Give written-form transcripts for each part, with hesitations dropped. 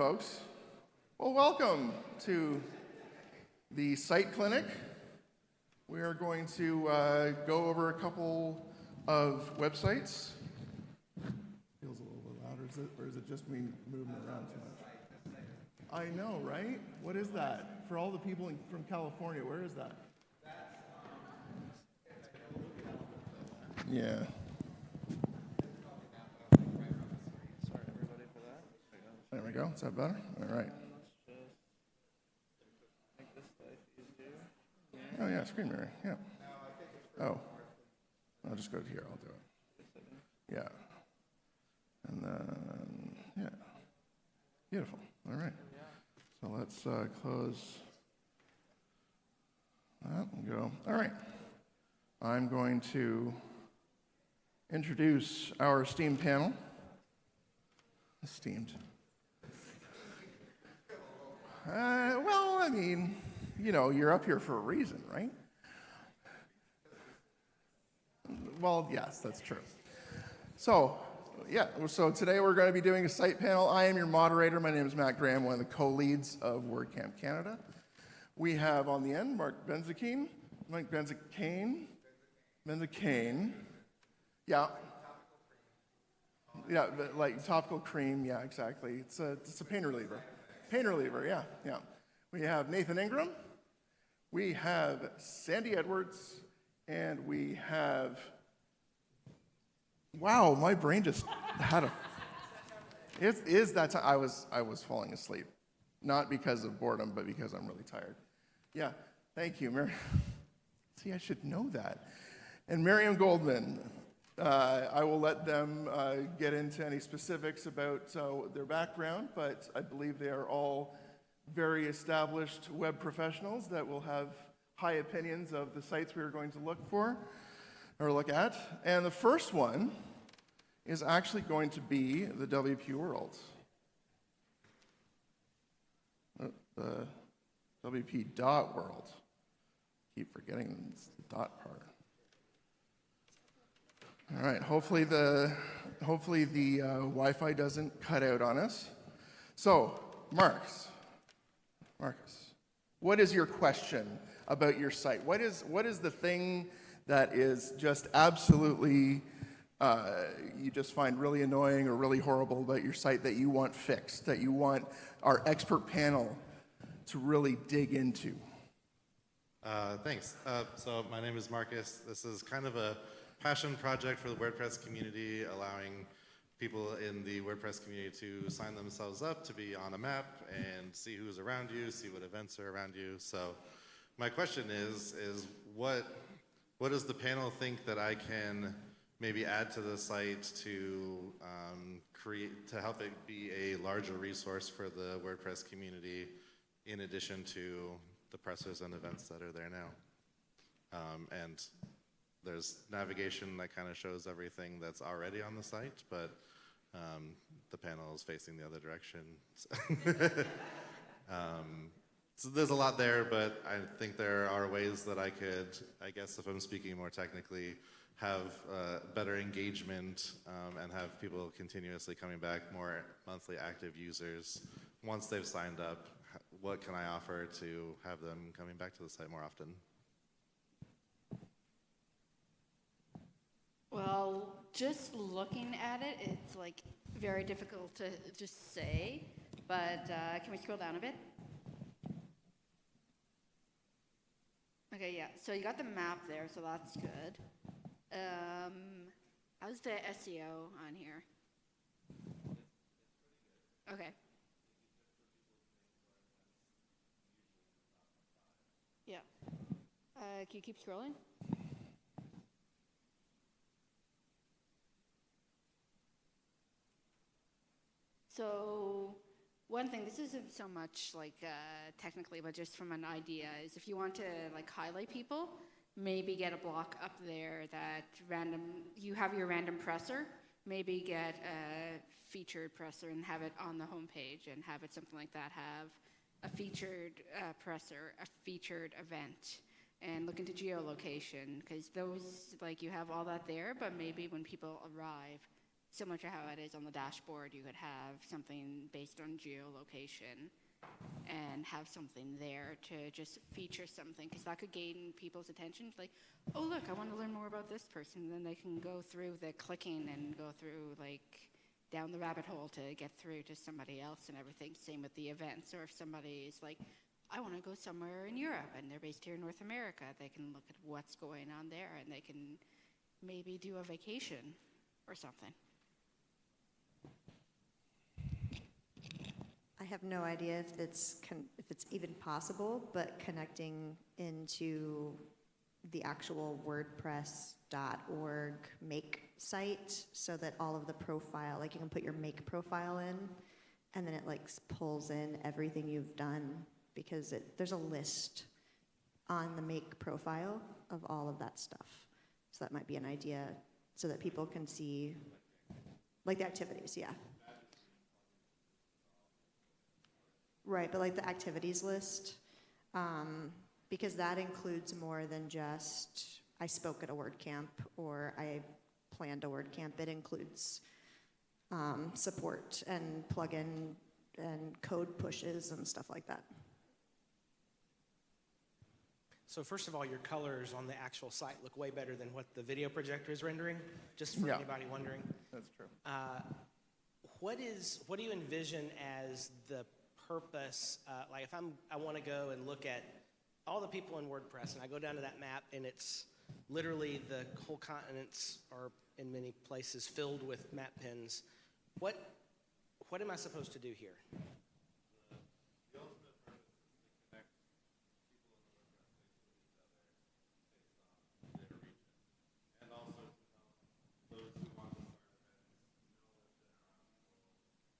folks. Well, welcome to the site clinic. We are going to go over a couple of websites. Feels a little bit louder, or is it just me moving around too much? I know, right? What is that? For all the people from California, where is that? Yeah. Sorry, everybody, for that. There we go. Is that better? All right. Make this life easier. Oh, yeah, screen mirror. Yeah. Oh. I'll just go to here. I'll do it. Yeah. And then, yeah. Beautiful. All right. So let's close that and go. All right. I'm going to introduce our esteemed panel. Esteemed. Well, I mean, you're up here for a reason, right? Well, yes, that's true. So today we're going to be doing a site panel. I am your moderator. My name is Matt Graham, one of the co-leads of WordCamp Canada. We have on the end Mark Benzakane. Yeah. Yeah, like topical cream. Yeah, exactly. It's a pain reliever. Pain reliever. Yeah. We have Nathan Ingram. We have Sandy Edwards, and we have. Wow, my brain just had a. It is that time. I was falling asleep, not because of boredom, but because I'm really tired. Yeah, thank you, Mary. See, I should know that. And Miriam Goldman. I will let them get into any specifics about their background, but I believe they are all very established web professionals that will have high opinions of the sites we are going to look at. And the first one is actually going to be the WP World. The WP dot world. Keep forgetting the dot part. All right, hopefully the Wi-Fi doesn't cut out on us. So, Marcus, what is your question about your site? What is the thing that is just absolutely you just find really annoying or really horrible about your site that you want fixed, that you want our expert panel to really dig into? Thanks. So my name is Marcus. This is kind of a passion project for the WordPress community, allowing people in the WordPress community to sign themselves up to be on a map and see who's around you, see what events are around you. So my question is what does the panel think that I can maybe add to the site to help it be a larger resource for the WordPress community in addition to the pressers and events that are there now? And there's navigation that kind of shows everything that's already on the site, but the panel is facing the other direction. So there's a lot there, but I think there are ways that I could, I guess if I'm speaking more technically, have better engagement and have people continuously coming back, more monthly active users. Once they've signed up, what can I offer to have them coming back to the site more often? Well, just looking at it, it's like very difficult to just say, but can we scroll down a bit? Okay, yeah, so you got the map there, so that's good. How's the SEO on here? Okay. Yeah. Can you keep scrolling? So one thing, this isn't so much like technically, but just from an idea, is if you want to like highlight people, maybe get a block up there that you have your random presser, maybe get a featured presser and have it on the homepage and have it something like that, have a featured presser, a featured event, and look into geolocation, because those, like you have all that there, but maybe when people arrive, similar to how it is on the dashboard, you could have something based on geolocation and have something there to just feature something, because that could gain people's attention. It's like, oh, look, I want to learn more about this person. Then they can go through the clicking and go through, like, down the rabbit hole to get through to somebody else and everything. Same with the events. Or if somebody is like, I want to go somewhere in Europe and they're based here in North America, they can look at what's going on there and they can maybe do a vacation or something. I have no idea if it's even possible, but connecting into the actual WordPress.org make site so that all of the profile, like you can put your make profile in, and then it like pulls in everything you've done, because there's a list on the make profile of all of that stuff. So that might be an idea so that people can see, like the activities, yeah. Right, but like the activities list, because that includes more than just I spoke at a WordCamp or I planned a WordCamp. It includes support and plugin and code pushes and stuff like that. So first of all, your colors on the actual site look way better than what the video projector is rendering, just for Yeah. anybody wondering. That's true. What do you envision as the purpose? Like if I want to go and look at all the people in WordPress, and I go down to that map, and it's literally the whole continents are in many places filled with map pins. What am I supposed to do here? The ultimate purpose is to connect people in the WordPress space with each other based on their region, and also to help those who want to start events know what's been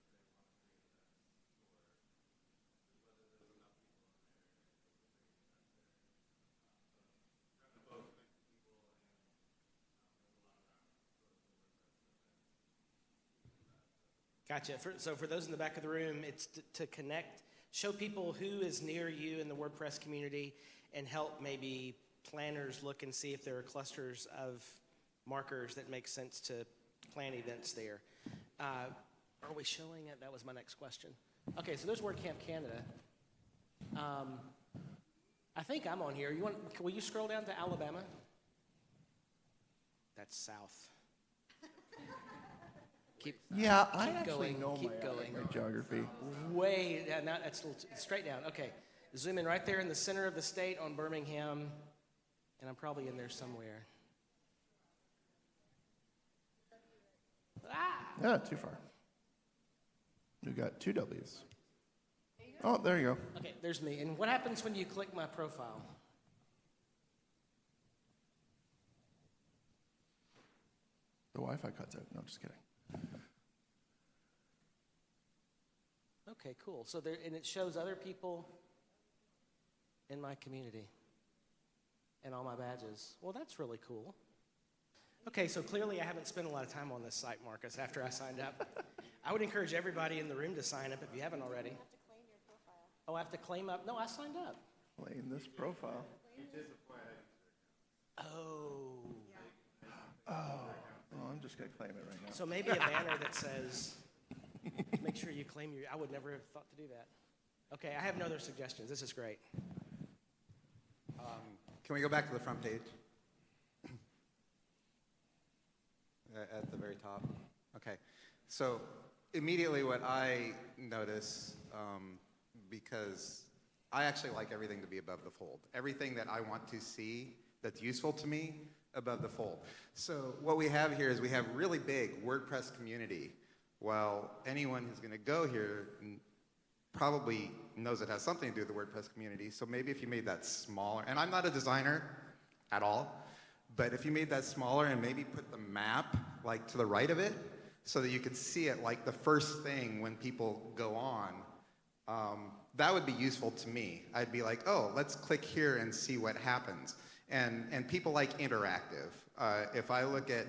around the world, even if they want to create events, or whether there's enough people in their area to create events there. So trying to both connect the people and there's a lot around for the WordPress events. Gotcha. So for those in the back of the room, it's to connect, show people who is near you in the WordPress community, and help maybe planners look and see if there are clusters of markers that make sense to plan events there. Are we showing it? That was my next question. Okay, so there's WordCamp Canada. I think I'm on here. Will you scroll down to Alabama? That's south. Yeah, I Keep actually going, know keep going. my geography. Way, yeah, now that's a little straight down. Okay, zoom in right there in the center of the state on Birmingham, and I'm probably in there somewhere. Yeah, too far. We got 2 W's. Oh, there you go. Okay, there's me. And what happens when you click my profile? The Wi-Fi cuts out. No, just kidding. Okay, cool. So there, and it shows other people in my community and all my badges. Well, that's really cool. Okay, so clearly I haven't spent a lot of time on this site, Marcus, after I signed up. I would encourage everybody in the room to sign up if you haven't already. You have to claim your profile. Oh, I have to claim up? No, I signed up. Playing this profile. Oh. Oh, I'm just gonna claim it right now. So maybe a banner that says, make sure you claim your, I would never have thought to do that. Okay, I have no other suggestions. This is great. Can we go back to the front page? At the very top. Okay. So immediately what I notice, because I actually like everything to be above the fold. Everything that I want to see that's useful to me, above the fold. So what we have here is we have really big WordPress community. Well, anyone who's going to go here probably knows it has something to do with the WordPress community. So maybe if you made that smaller, and I'm not a designer at all, but if you made that smaller and maybe put the map like to the right of it so that you could see it like the first thing when people go on, that would be useful to me. I'd be like, oh, let's click here and see what happens. And people like interactive. If I look at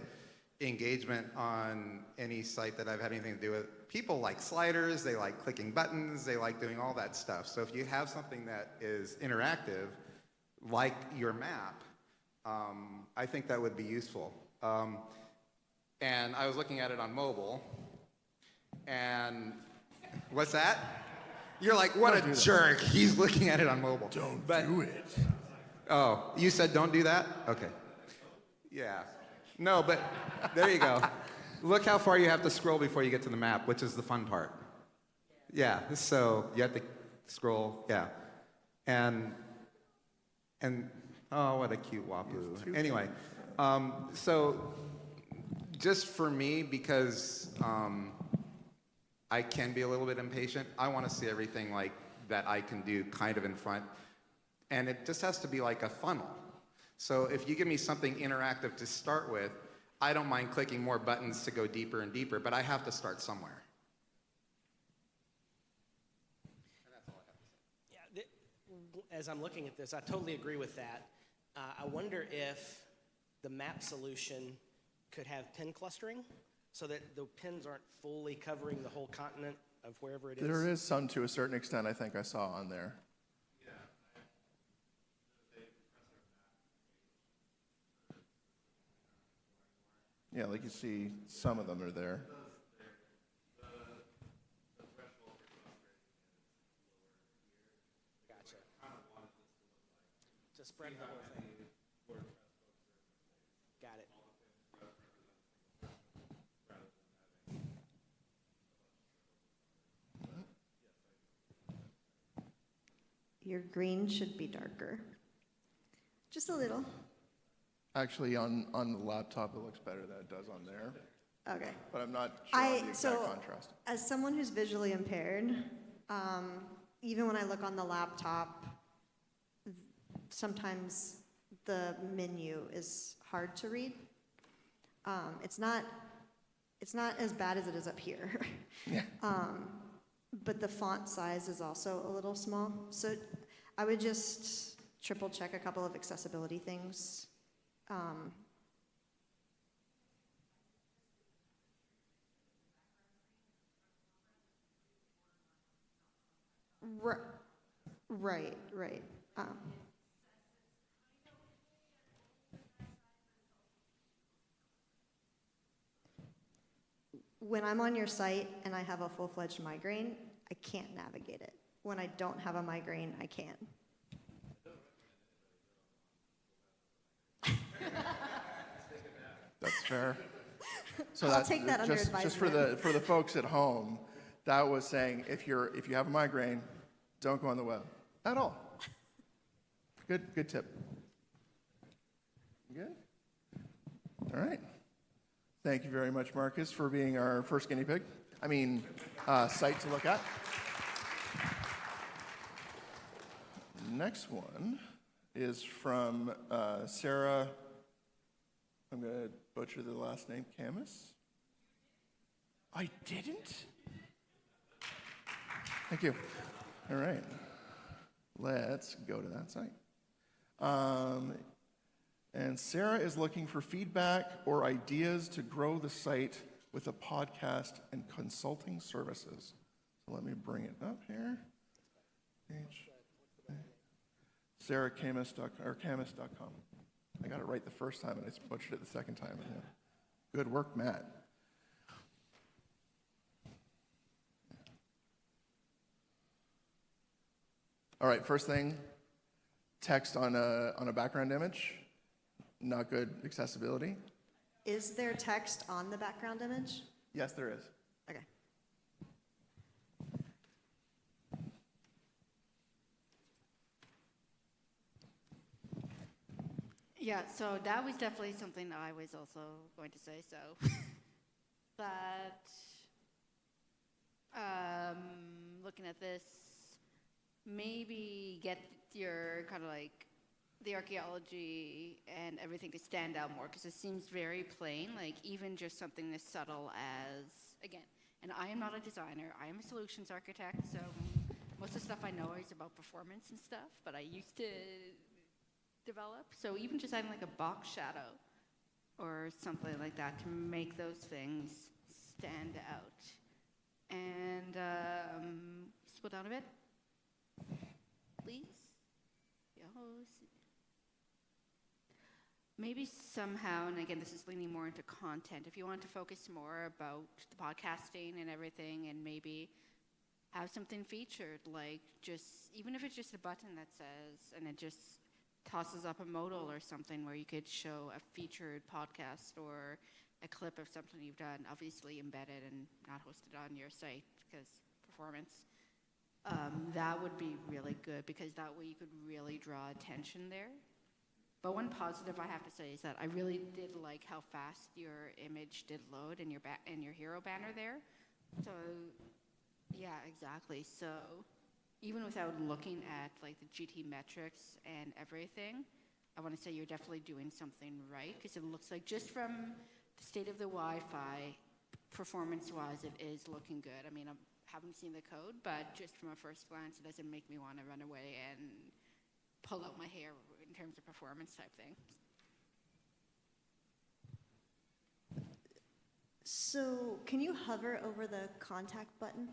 engagement on any site that I've had anything to do with, people like sliders, they like clicking buttons, they like doing all that stuff. So if you have something that is interactive, like your map, I think that would be useful. and I was looking at it on mobile, and what's that? You're like, what a jerk. He's looking at it on mobile. Don't But- do it. Oh, you said don't do that? Okay. Yeah. No, but there you go. Look how far you have to scroll before you get to the map, which is the fun part. Yeah, so you have to scroll, yeah. And oh, what a cute Wapu. Anyway, so just for me, because I can be a little bit impatient, I want to see everything like that I can do kind of in front. And it just has to be like a funnel. So if you give me something interactive to start with, I don't mind clicking more buttons to go deeper and deeper, but I have to start somewhere. Yeah, as I'm looking at this, I totally agree with that. I wonder if the map solution could have pin clustering so that the pins aren't fully covering the whole continent of wherever it is. There is some to a certain extent I think I saw on there. Yeah, like you see, some of them are there. Gotcha. To spread the whole thing. Got it. Your green should be darker. Just a little. Actually, on the laptop, it looks better than it does on there, Okay. but I'm not sure on the exact So, contrast. as someone who's visually impaired, even when I look on the laptop, sometimes the menu is hard to read. It's not as bad as it is up here. Yeah. But the font size is also a little small. So I would just triple check a couple of accessibility things. Ri- Right. When I'm on your site and I have a full-fledged migraine, I can't navigate it. When I don't have a migraine, I can. That's fair. So I'll that's take that under just for the folks at home, that was saying if you have a migraine, don't go on the web at all. Good tip. Good. All right. Thank you very much, Marcus, for being our first guinea pig. Site to look at. Next one is from Sarah. I'm going to butcher the last name, Camus. I didn't? Thank you. All right. Let's go to that site. And Sarah is looking for feedback or ideas to grow the site with a podcast and consulting services. So let me bring it up here. SarahCamus.com. I got it right the first time, and I butchered it the second time. Yeah. Good work, Matt. All right, first thing, text on a background image. Not good accessibility. Is there text on the background image? Yes, there is. Okay. Yeah, so that was definitely something I was also going to say. So that looking at this, maybe get your kind of like the archaeology and everything to stand out more, because it seems very plain. Like even just something as subtle as, again, and I am not a designer, I am a solutions architect, so most of the stuff I know is about performance and stuff, but I used to develop. So even just adding like a box shadow or something like that to make those things stand out. And scroll down a bit, please. Yes. maybe somehow, and again, this is leaning more into content, if you want to focus more about the podcasting and everything, and maybe have something featured, like just, even if it's just a button that says, and it just tosses up a modal or something where you could show a featured podcast or a clip of something you've done, obviously embedded and not hosted on your site because performance. That would be really good because that way you could really draw attention there. But one positive I have to say is that I really did like how fast your image did load in your hero banner there. So, yeah, exactly. So, even without looking at like the GT metrics and everything, I want to say you're definitely doing something right because it looks like just from the state of the Wi-Fi, performance-wise, it is looking good. I mean, I haven't seen the code, but just from a first glance, it doesn't make me want to run away and pull out my hair in terms of performance type thing. So can you hover over the contact button?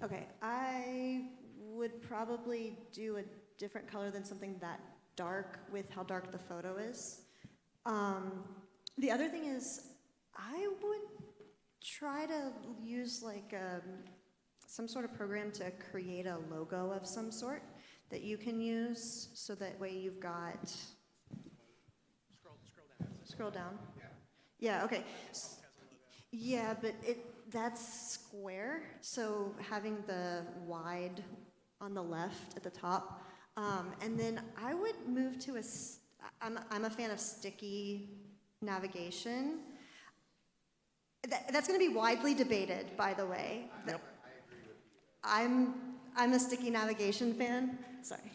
Okay, I would probably do a different color than something that dark with how dark the photo is. The other thing is, I would try to use like some sort of program to create a logo of some sort that you can use, so that way you've got. Scroll down. Yeah. Okay. Yeah, but that's square, so having the wide on the left at the top, and then I would move to I'm a fan of sticky navigation. That's going to be widely debated, by the way. Yep. I'm a sticky navigation fan. Sorry.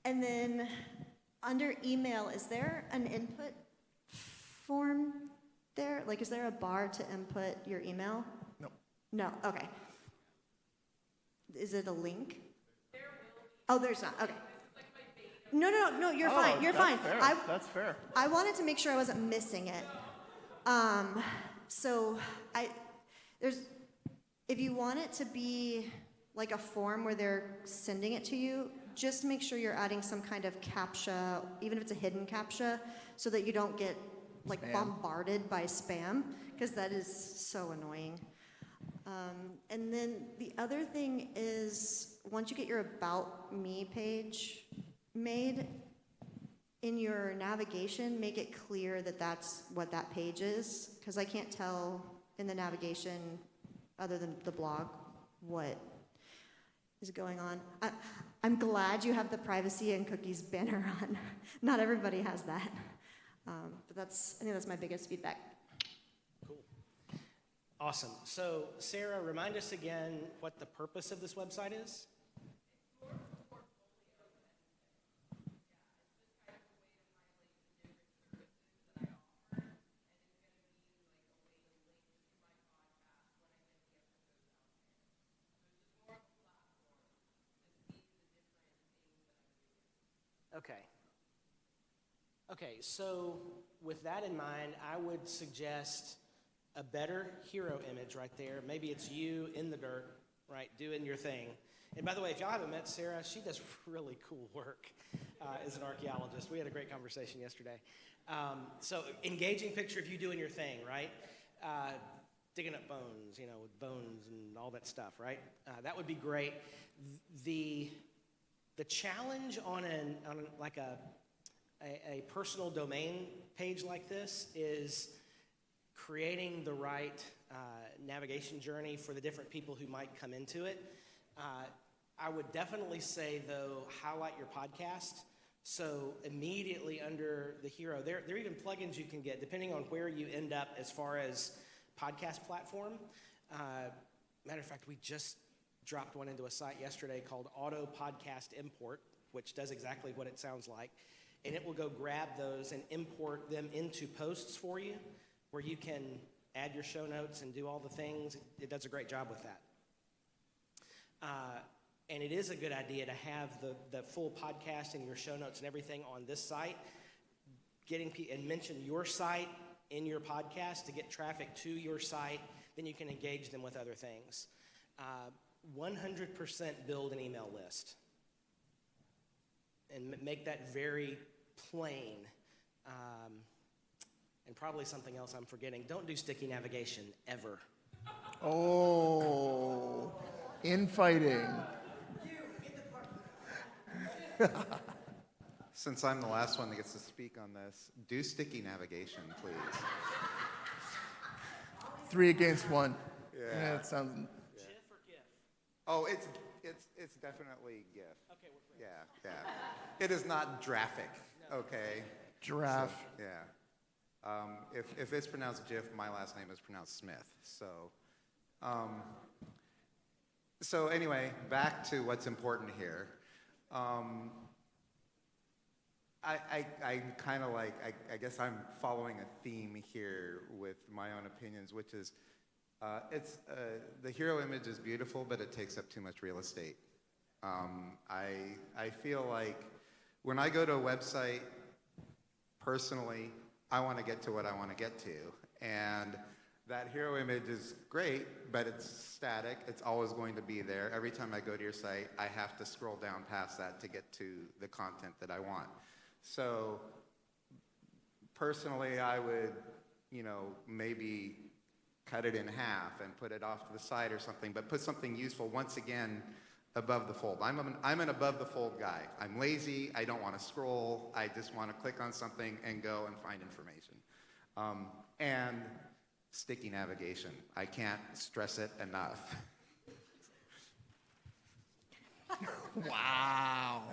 And then under email, is there an input form there? Like, is there a bar to input your email? No. No. Okay. Is it a link? There will be. Oh, there's not. Okay. No. You're fine. You're fine. Fair. That's fair. I wanted to make sure I wasn't missing it. So if you want it to be like a form where they're sending it to you, just make sure you're adding some kind of CAPTCHA, even if it's a hidden CAPTCHA, so that you don't get like Spam. bombarded by spam, because that is so annoying. And then the other thing is, once you get your About Me page made, in your navigation, make it clear that that's what that page is, because I can't tell in the navigation, other than the blog, what is going on. I'm glad you have the privacy and cookies banner on. Not everybody has that. But I think that's my biggest feedback. Cool. Awesome. So, Sarah, remind us again what the purpose of this website is. Okay, so with that in mind, I would suggest a better hero image right there. Maybe it's you in the dirt, right, doing your thing. And by the way, if y'all haven't met Sarah, she does really cool work as an archaeologist. We had a great conversation yesterday. So engaging picture of you doing your thing, right? Digging up bones, with bones and all that stuff, right? That would be great. The challenge on a personal domain page like this is creating the right navigation journey for the different people who might come into it. I would definitely say, though, highlight your podcast. So immediately under the hero, there are even plugins you can get depending on where you end up as far as podcast platform. Matter of fact, we just dropped one into a site yesterday called Auto Podcast Import, which does exactly what it sounds like. And it will go grab those and import them into posts for you, where you can add your show notes and do all the things. It does a great job with that. And it is a good idea to have the full podcast and your show notes and everything on this site, and mention your site in your podcast to get traffic to your site. Then you can engage them with other things. 100% build an email list. and make that very plain. And probably something else I'm forgetting. Don't do sticky navigation, ever. Oh, infighting. Since I'm the last one that gets to speak on this, do sticky navigation, please. 3 against 1. Yeah. It sounds. GIF or GIF? Oh, it's definitely GIF. Okay, we're friends. Yeah, yeah. It is not graphic, okay? Giraffe. So, yeah. If it's pronounced GIF, my last name is pronounced Smith. So anyway, back to what's important here. I kind of like, I guess I'm following a theme here with my own opinions, which is, the hero image is beautiful, but it takes up too much real estate. I feel like when I go to a website, personally, I want to get to what I want to get to. And that hero image is great, but it's static. It's always going to be there. Every time I go to your site, I have to scroll down past that to get to the content that I want. So personally, I would, maybe cut it in half and put it off to the side or something, but put something useful, once again, above the fold. I'm an above the fold guy. I'm lazy. I don't want to scroll. I just want to click on something and go and find information. And sticky navigation. I can't stress it enough. Wow.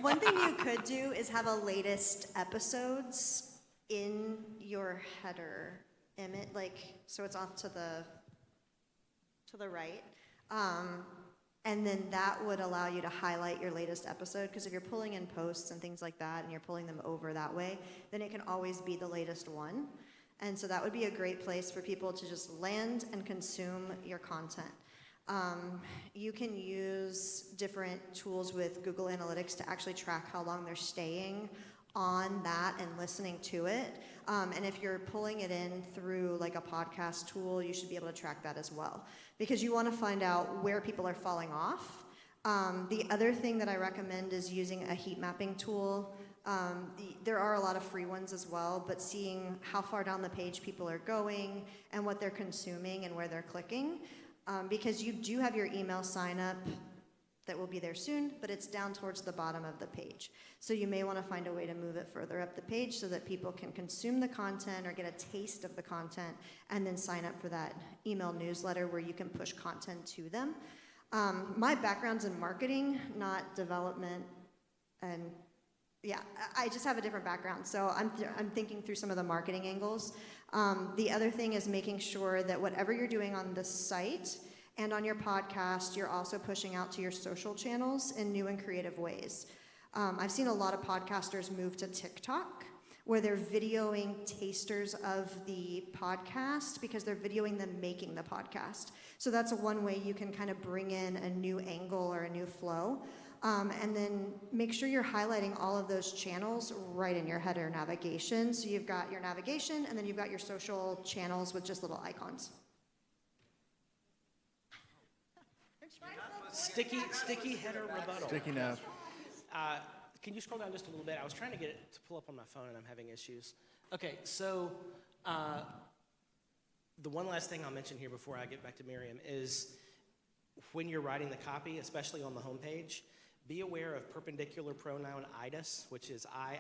One thing you could do is have a latest episodes in your header image, so it's off to the right. And then that would allow you to highlight your latest episode, because if you're pulling in posts and things like that and you're pulling them over that way, then it can always be the latest one. And so that would be a great place for people to just land and consume your content. You can use different tools with Google Analytics to actually track how long they're staying on that and listening to it. And if you're pulling it in through like a podcast tool, you should be able to track that as well, because you want to find out where people are falling off. The other thing that I recommend is using a heat mapping tool. There are a lot of free ones as well, but seeing how far down the page people are going and what they're consuming and where they're clicking. Because you do have your email sign up that will be there soon, but it's down towards the bottom of the page. So you may want to find a way to move it further up the page so that people can consume the content or get a taste of the content and then sign up for that email newsletter where you can push content to them. My background's in marketing, not development, and yeah, I just have a different background, so I'm thinking through some of the marketing angles. The other thing is making sure that whatever you're doing on the site and on your podcast, you're also pushing out to your social channels in new and creative ways. I've seen a lot of podcasters move to TikTok, where they're videoing tasters of the podcast because they're videoing them making the podcast. So that's one way you can kind of bring in a new angle or a new flow. And then make sure you're highlighting all of those channels right in your header navigation. So you've got your navigation, and then you've got your social channels with just little icons. Sticky header rebuttal. Sticky nav. Can you scroll down just a little bit? I was trying to get it to pull up on my phone, and I'm having issues. Okay, so the one last thing I'll mention here before I get back to Miriam is when you're writing the copy, especially on the homepage, be aware of perpendicular pronoun itis, which is I.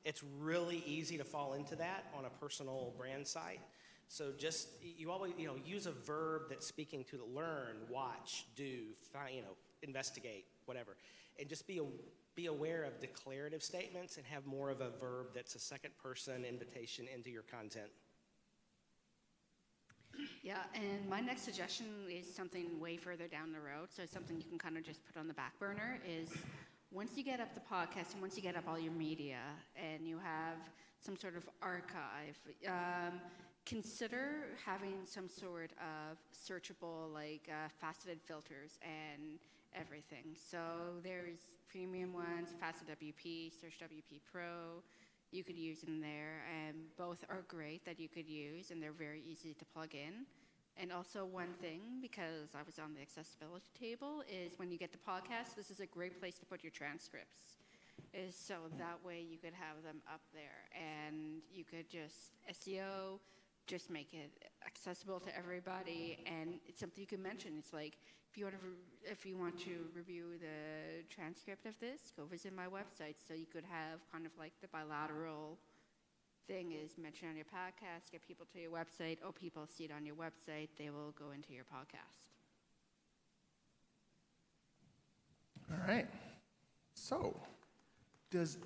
It's really easy to fall into that on a personal brand site. So just, you always, use a verb that's speaking to the learn, watch, do, find, investigate, whatever. And just be aware of declarative statements and have more of a verb that's a second person invitation into your content. Yeah, and my next suggestion is something way further down the road. So something you can kind of just put on the back burner is once you get up the podcast and once you get up all your media and you have some sort of archive, consider having some sort of searchable, faceted filters and everything. So there's premium ones, Facet WP, Search WP Pro. You could use in there, and both are great that you could use, and they're very easy to plug in. And also one thing, because I was on the accessibility table, is when you get the podcast, this is a great place to put your transcripts. Is so that way you could have them up there and you could just SEO, just make it accessible to everybody, and it's something you can mention. It's like if you want to review the transcript of this, go visit my website. So you could have kind of like the bilateral thing is mention on your podcast, get people to your website, or people see it on your website, they will go into your podcast. All right. So, does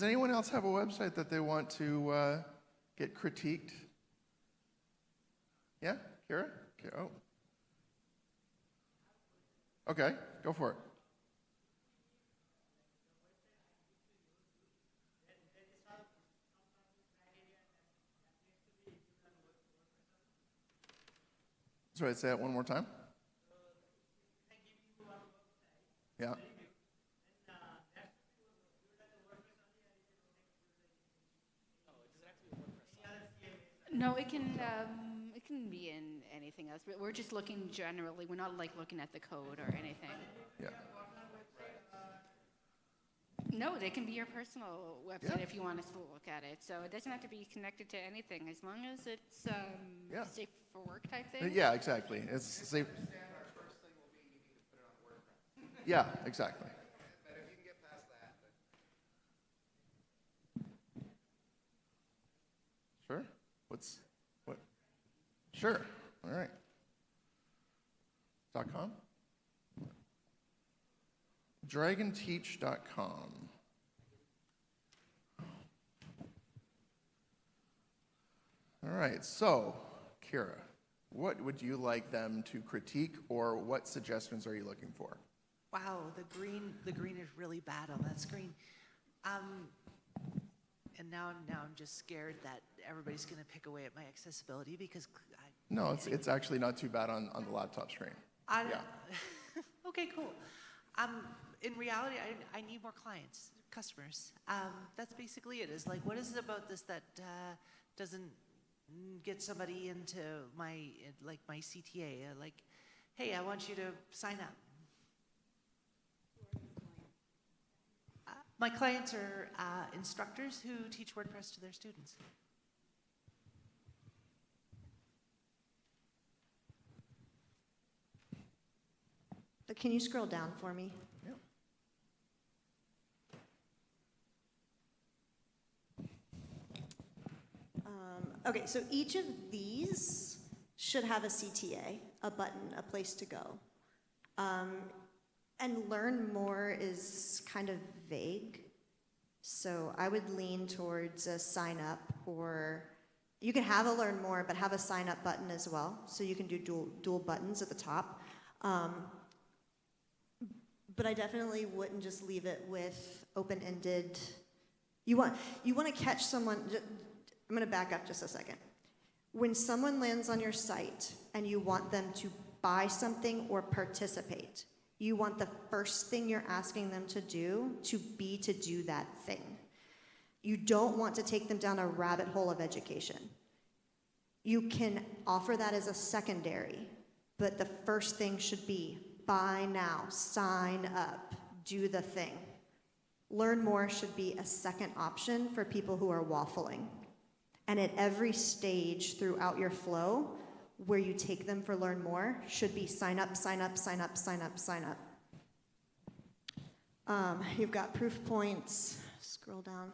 anyone else have a website that they want to get critiqued? Yeah, Kira? Okay, oh. Okay, go for it. Sorry, say that one more time. Yeah. No, it can be in anything else, but we're just looking generally. We're not like looking at the code or anything. Yeah. No, they can be your personal website Yeah. if you want us to look at it. So it doesn't have to be connected to anything, as long as it's Yeah. safe for work type thing. Yeah, exactly. It's safe. Yeah, exactly. But if you can get past that, Sure. What? Sure. All right. .com? Dragonteach.com. All right, so, Kira, what would you like them to critique, or what suggestions are you looking for? Wow, the green is really bad on that screen. And now I'm just scared that everybody's going to pick away at my accessibility because No, it's actually not too bad on the laptop screen. Yeah. Okay, cool. In reality, I need more clients, customers. That's basically it. Is like, what is it about this that doesn't get somebody into my CTA? Like, hey, I want you to sign up. My clients are instructors who teach WordPress to their students. Can you scroll down for me? Yeah. Okay, so each of these should have a CTA, a button, a place to go. And learn more is kind of vague. So I would lean towards a sign up, or you can have a learn more, but have a sign up button as well. So you can do dual buttons at the top. But I definitely wouldn't just leave it with open-ended. You want to catch someone. I'm going to back up just a second. When someone lands on your site and you want them to buy something or participate, you want the first thing you're asking them to do to do that thing. You don't want to take them down a rabbit hole of education. You can offer that as a secondary, but the first thing should be buy now, sign up, do the thing. Learn more should be a second option for people who are waffling. And at every stage throughout your flow, where you take them for learn more, should be sign up, sign up, sign up, sign up, sign up. You've got proof points, scroll down,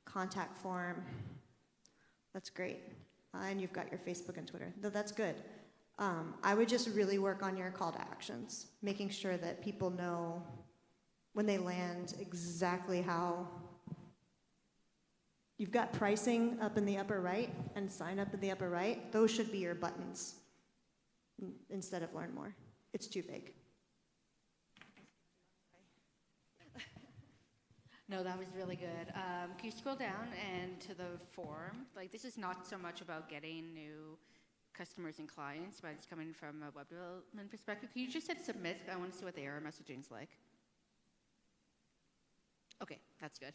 contact form. That's great. And you've got your Facebook and Twitter. Though that's good. I would just really work on your call to actions, making sure that people know when they land exactly how. You've got pricing up in the upper right and sign up in the upper right. Those should be your buttons instead of learn more. It's too big. No, that was really good. Can you scroll down and to the form? Like, this is not so much about getting new customers and clients, but it's coming from a web development perspective. Can you just hit submit? I want to see what the error messaging's like. Okay, that's good.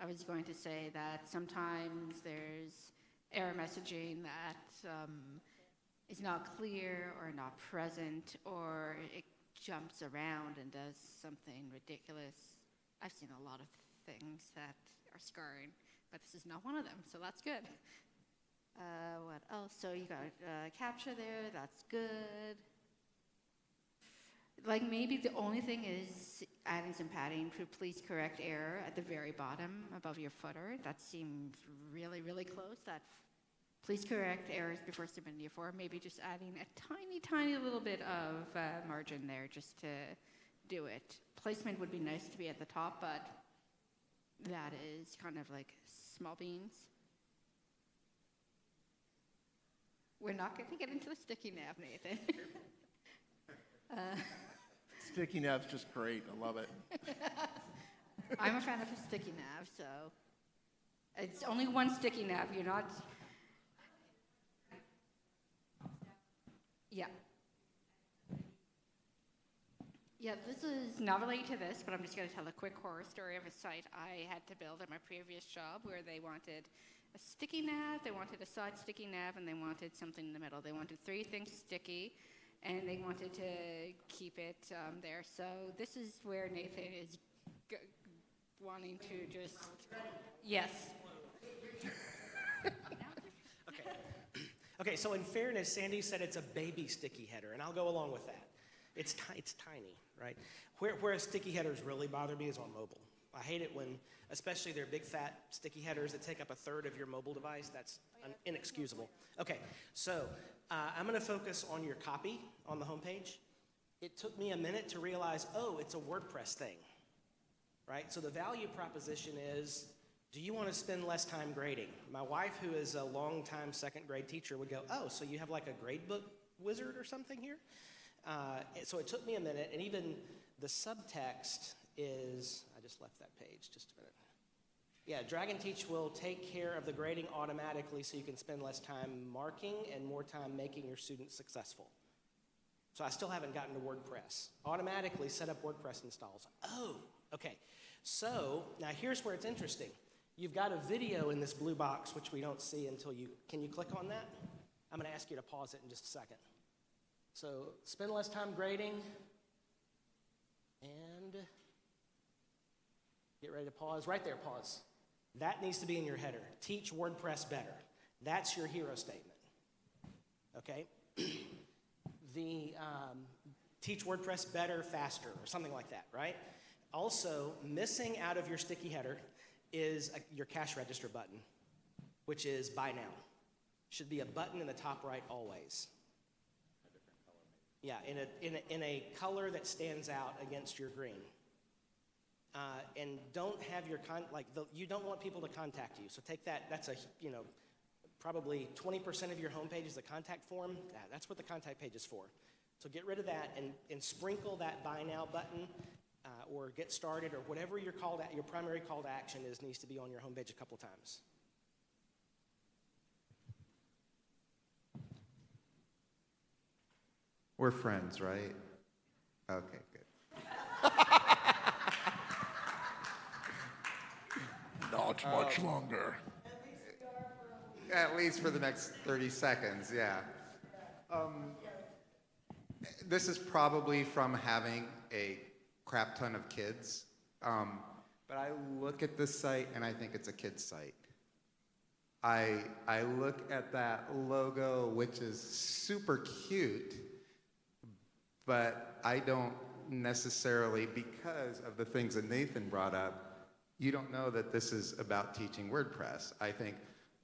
I was going to say that sometimes there's error messaging that is not clear or not present, or it jumps around and does something ridiculous. I've seen a lot of things that are scarring, but this is not one of them, so that's good. What else? So you got capture there, that's good. Like maybe the only thing is adding some padding to please correct error at the very bottom above your footer. That seems really, really close. That please correct errors before submitting your form. Maybe just adding a tiny, tiny little bit of margin there just to do it. Placement would be nice to be at the top, but that is kind of like small beans. We're not going to get into the sticky nav, Nathan. Sticky nav's just great. I love it. I'm a fan of a sticky nav, so it's only one sticky nav. You're not. Yeah. Yeah, this is not related to this, but I'm just going to tell a quick horror story of a site I had to build at my previous job where they wanted a sticky nav, they wanted a side sticky nav, and they wanted something in the middle. They wanted 3 things sticky, and they wanted to keep it there. So this is where Nathan is wanting to just, yes. Okay, so in fairness, Sandy said it's a baby sticky header, and I'll go along with that. It's tiny, right? Where sticky headers really bother me is on mobile. I hate it when, especially they're big fat sticky headers that take up a third of your mobile device. That's inexcusable. Okay, so I'm going to focus on your copy on the homepage. It took me a minute to realize, oh, it's a WordPress thing, right? So the value proposition is, do you want to spend less time grading? My wife, who is a longtime second grade teacher, would go, oh, so you have like a grade book wizard or something here? So it took me a minute, and even the subtext is, I just left that page, just a minute. Yeah, Dragon Teach will take care of the grading automatically so you can spend less time marking and more time making your students successful. So I still haven't gotten to WordPress. Automatically set up WordPress installs. Oh, okay. So now here's where it's interesting. You've got a video in this blue box, which we don't see until can you click on that? I'm going to ask you to pause it in just a second. So spend less time grading, and get ready to pause. Right there, pause. That needs to be in your header. Teach WordPress better. That's your hero statement. Okay? The teach WordPress better, faster, or something like that, right? Also, missing out of your sticky header is your cash register button, which is buy now. Should be a button in the top right always. Yeah, in a color that stands out against your green. And don't have your you don't want people to contact you. So take that. That's probably 20% of your homepage is the contact form. That's what the contact page is for. So get rid of that and sprinkle that buy now button or get started or whatever your primary call to action needs to be on your homepage a couple times. We're friends, right? Okay, good. Not much longer. At least for the next 30 seconds, yeah. This is probably from having a crap ton of kids, but I look at this site and I think it's a kid's site. I look at that logo, which is super cute, but I don't necessarily, because of the things that Nathan brought up, you don't know that this is about teaching WordPress. I think,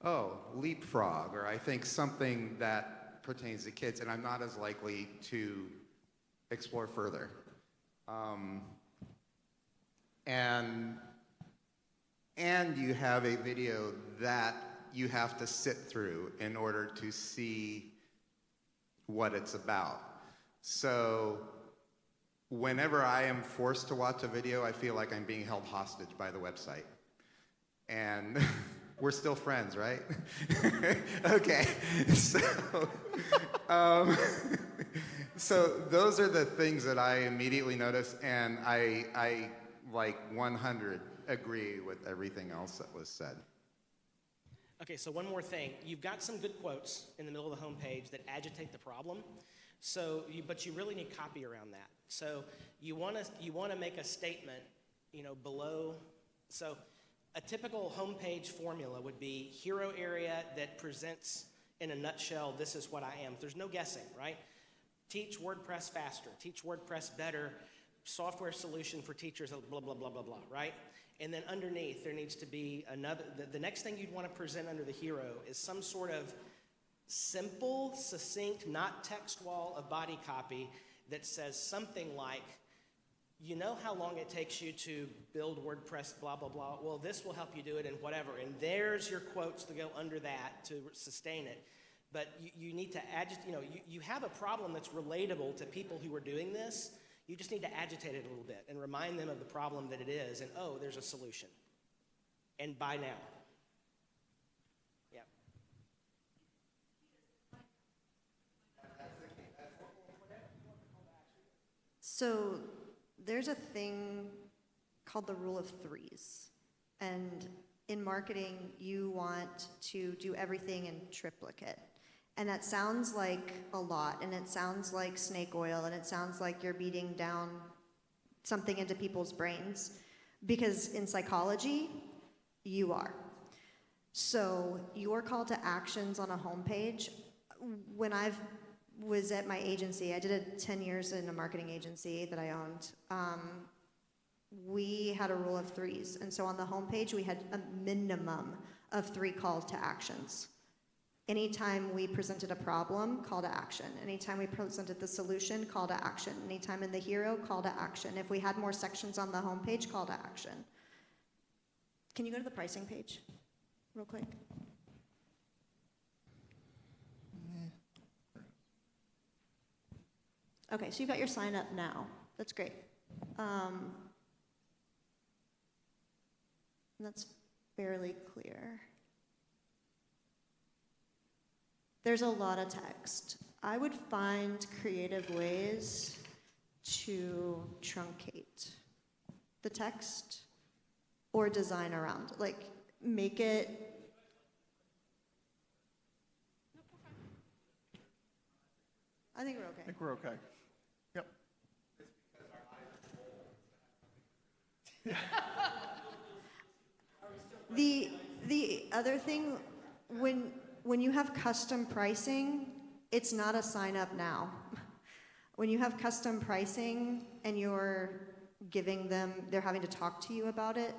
oh, Leapfrog, or I think something that pertains to kids, and I'm not as likely to explore further. And you have a video that you have to sit through in order to see what it's about. So whenever I am forced to watch a video, I feel like I'm being held hostage by the website. And we're still friends, right? Okay, so those are the things that I immediately notice, and I like 100 agree with everything else that was said. Okay, so one more thing. You've got some good quotes in the middle of the homepage that agitate the problem. So, but you really need copy around that. So you want to make a statement, below. So a typical homepage formula would be hero area that presents in a nutshell, this is what I am. There's no guessing, right? Teach WordPress faster, teach WordPress better, software solution for teachers, blah, blah, blah, blah, blah, right? And then underneath, there needs to be another, the next thing you'd want to present under the hero is some sort of simple, succinct, not text wall of body copy that says something like, you know how long it takes you to build WordPress, blah, blah, blah. Well, this will help you do it and whatever. And there's your quotes to go under that to sustain it. But you need to you have a problem that's relatable to people who are doing this. You just need to agitate it a little bit and remind them of the problem that it is. And, oh, there's a solution. And buy now. Yeah. So there's a thing called the rule of threes. And in marketing, you want to do everything in triplicate. And that sounds like a lot, and it sounds like snake oil, and it sounds like you're beating down something into people's brains. Because in psychology, you are. So your call to actions on a homepage, when I was at my agency, I did 10 years in a marketing agency that I owned. We had a rule of threes. And so on the homepage, we had a minimum of 3 calls to actions. Anytime we presented a problem, call to action. Anytime we presented the solution, call to action. Anytime in the hero, call to action. If we had more sections on the homepage, call to action. Can you go to the pricing page real quick? Okay, so you've got your sign up now. That's great. That's fairly clear. There's a lot of text. I would find creative ways to truncate the text or design around. Like, make it. I think we're okay. I think we're okay. Yep. The other thing, when you have custom pricing, it's not a sign up now. When you have custom pricing and you're giving them, they're having to talk to you about it,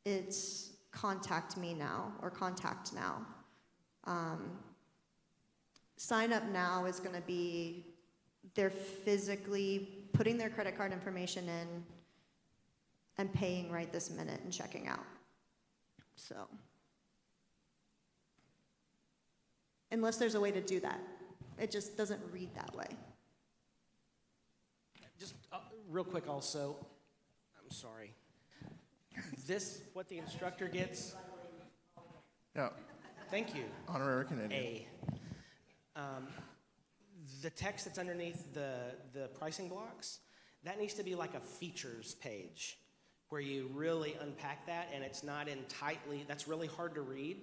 it's contact me now or contact now. Sign up now is going to be they're physically putting their credit card information in and paying right this minute and checking out. So, unless there's a way to do that, it just doesn't read that way. Just real quick also, I'm sorry. This, what the instructor gets, Yeah. thank you. Honorary Canadian. A. The text that's underneath the pricing blocks, that needs to be like a features page where you really unpack that, and it's not in tightly, that's really hard to read.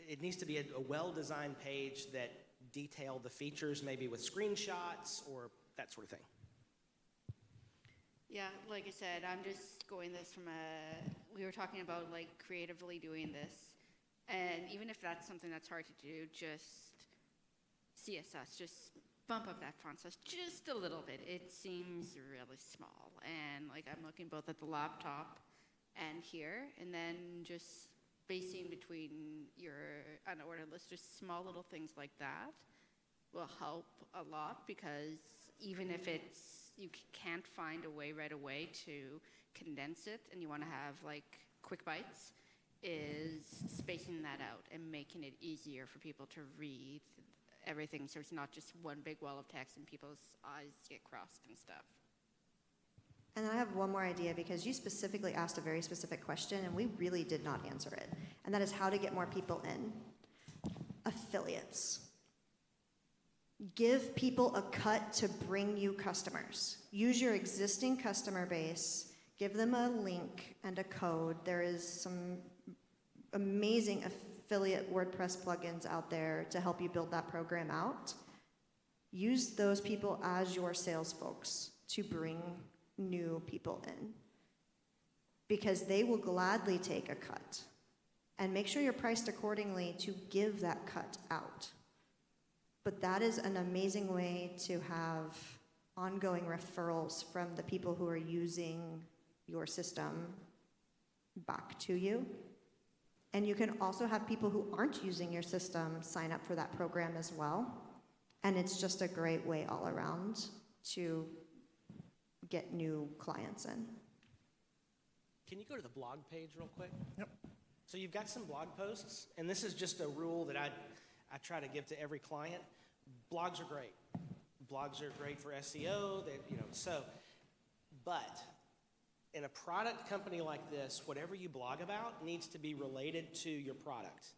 It needs to be a well-designed page that detail the features, maybe with screenshots or that sort of thing. Yeah, like I said, I'm just going this from we were talking about like creatively doing this. And even if that's something that's hard to do, just CSS, just bump up that font size just a little bit. It seems really small. And like I'm looking both at the laptop and here, and then just spacing between your unordered list, just small little things like that will help a lot, because even if you can't find a way right away to condense it and you want to have like quick bites, is spacing that out and making it easier for people to read everything, so it's not just one big wall of text and people's eyes get crossed and stuff. And then I have one more idea, because you specifically asked a very specific question and we really did not answer it. And that is how to get more people in. Affiliates. Give people a cut to bring you customers. Use your existing customer base, give them a link and a code. There is some amazing affiliate WordPress plugins out there to help you build that program out. Use those people as your sales folks to bring new people in, because they will gladly take a cut. And make sure you're priced accordingly to give that cut out. But that is an amazing way to have ongoing referrals from the people who are using your system back to you. And you can also have people who aren't using your system sign up for that program as well. And it's just a great way all around to get new clients in. Can you go to the blog page real quick? Yep. So you've got some blog posts, and this is just a rule that I try to give to every client. Blogs are great. Blogs are great for SEO, but in a product company like this, whatever you blog about needs to be related to your product,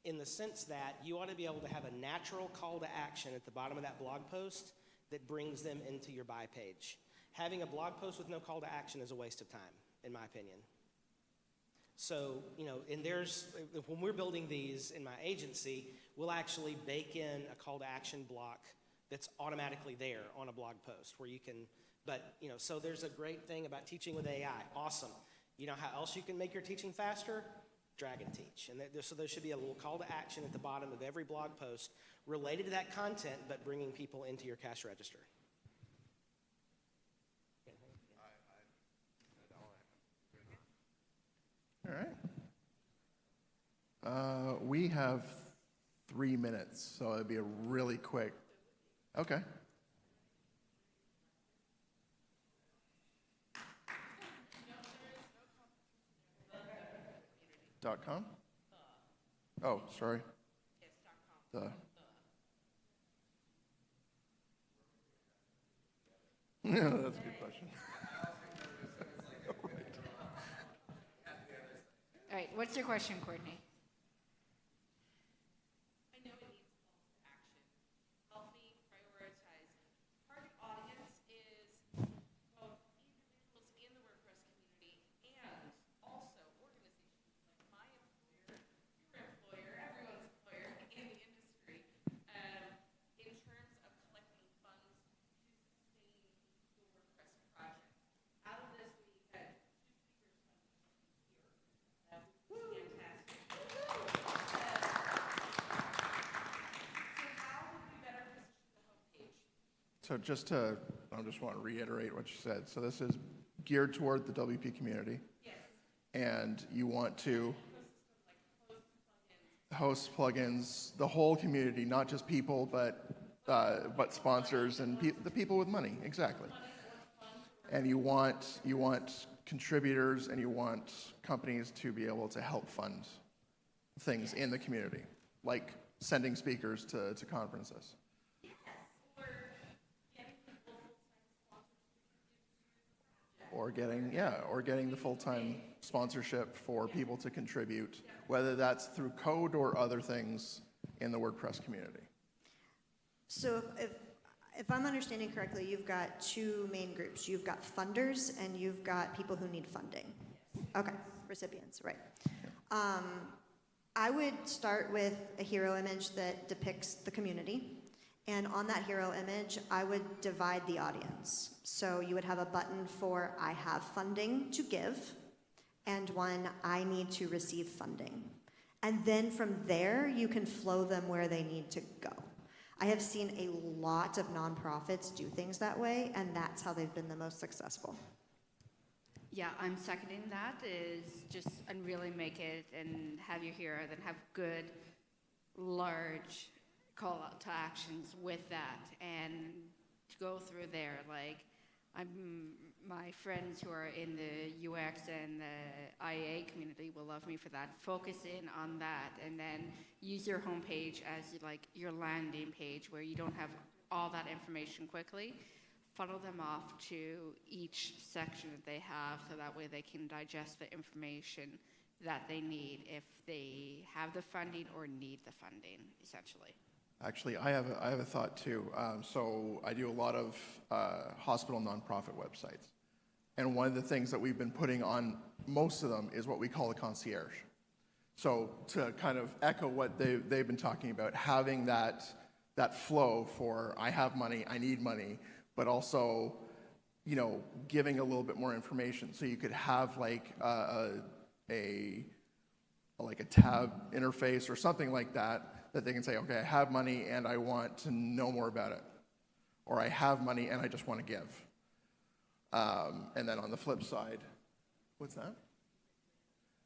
in the sense that you ought to be able to have a natural call to action at the bottom of that blog post that brings them into your buy page. Having a blog post with no call to action is a waste of time, in my opinion. So, and when we're building these in my agency, we'll actually bake in a call to action block that's automatically there on a blog post where you can, so there's a great thing about teaching with AI. Awesome. You know how else you can make your teaching faster? Drag and teach. And so there should be a little call to action at the bottom of every blog post related to that content, but bringing people into your cash register. All right. We have 3 minutes, so it'll be a really quick. Okay. .com? Oh, sorry. The. Yeah, that's a good question. All right, what's your question, Courtney? I know it needs calls to action. Help me prioritize. Target audience is both individuals in the WordPress community and also organizations like my employer, your employer, everyone's employer in the industry, in terms of collecting funds to sustain the WordPress project. Out of this, we had 2 speakers here. Fantastic. So I just want to reiterate what you said. So this is geared toward the WP community. Yes. And you want to host plugins, the whole community, not just people, but sponsors and the people with money, exactly. And you want contributors and you want companies to be able to help fund things in the community, like sending speakers to conferences. Or getting the full-time sponsorship for people to contribute, whether that's through code or other things in the WordPress community. So if I'm understanding correctly, you've got 2 main groups. You've got funders and you've got people who need funding. Okay, recipients, right. I would start with a hero image that depicts the community. And on that hero image, I would divide the audience. So you would have a button for I have funding to give, and one I need to receive funding. And then from there, you can flow them where they need to go. I have seen a lot of nonprofits do things that way, and that's how they've been the most successful. Yeah, I'm seconding that, is just, and really make it and have your hero, then have good, large call out to actions with that, and to go through there. Like, my friends who are in the UX and the IA community will love me for that. Focus in on that, and then use your homepage as like your landing page where you don't have all that information quickly. Funnel them off to each section that they have, so that way they can digest the information that they need if they have the funding or need the funding, essentially. Actually, I have a thought too. So I do a lot of hospital nonprofit websites, And one of the things that we've been putting on most of them is what we call a concierge. So to kind of echo what they've been talking about, having that flow for I have money, I need money, but also, you know, giving a little bit more information. So you could have like a tab interface or something like that they can say, okay, I have money and I want to know more about it. Or I have money and I just want to give. And then on the flip side, what's that?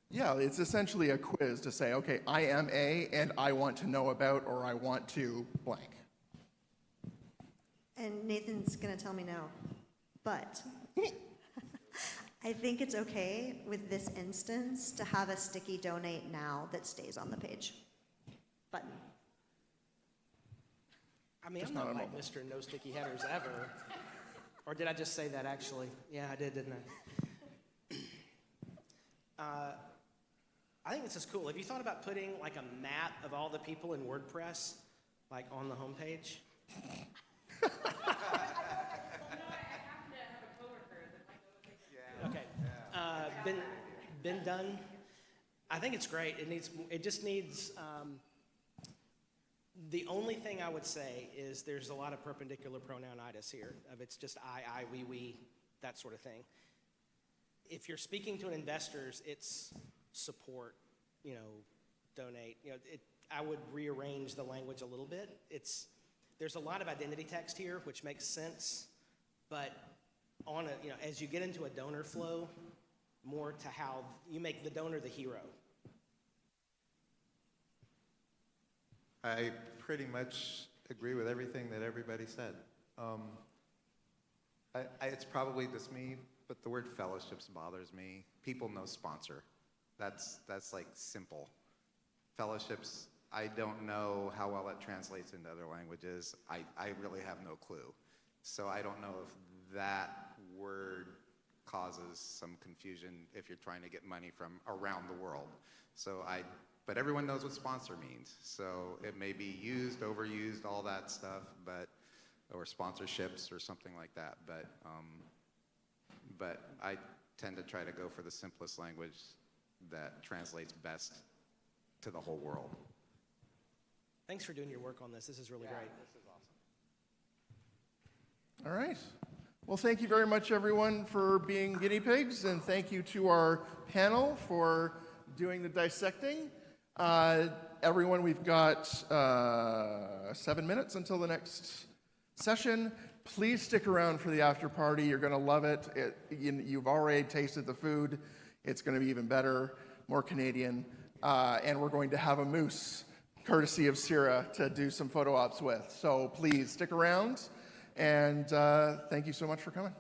Yeah, it's essentially a quiz to say, okay, I am A and I want to know about or I want to blank. And Nathan's gonna tell me no, but I think it's okay with this instance to have a sticky donate now that stays on the page button. I mean, Just I'm not not on like mobile. Mr. No Sticky Headers ever. Or did I just say that actually? Yeah, I did, didn't I? I think this is cool. Have you thought about putting like a map of all the people in WordPress, like on the homepage? Okay. Been done. I think it's great. It just needs. The only thing I would say is there's a lot of perpendicular pronounitis here. Of it's just I, we, that sort of thing. If you're speaking to an investors, it's support, donate. I would rearrange the language a little bit. There's a lot of identity text here, which makes sense, but as you get into a donor flow, more to how you make the donor the hero. I pretty much agree with everything that everybody said. It's probably just me, but the word fellowships bothers me. People know sponsor. That's like simple. Fellowships, I don't know how well that translates into other languages. I really have no clue. So I don't know if that word causes some confusion if you're trying to get money from around the world. But everyone knows what sponsor means. So it may be used, overused, all that stuff, or sponsorships or something like that. But I tend to try to go for the simplest language that translates best to the whole world. Thanks for doing your work on this. This is really great. This is awesome. All right. Well, thank you very much, everyone, for being guinea pigs, and thank you to our panel for doing the dissecting. Everyone, we've got 7 minutes until the next session. Please stick around for the after party. You're going to love it. You've already tasted the food. It's going to be even better, more Canadian. And we're going to have a moose, courtesy of Syrah, to do some photo ops with. So please stick around. And thank you so much for coming.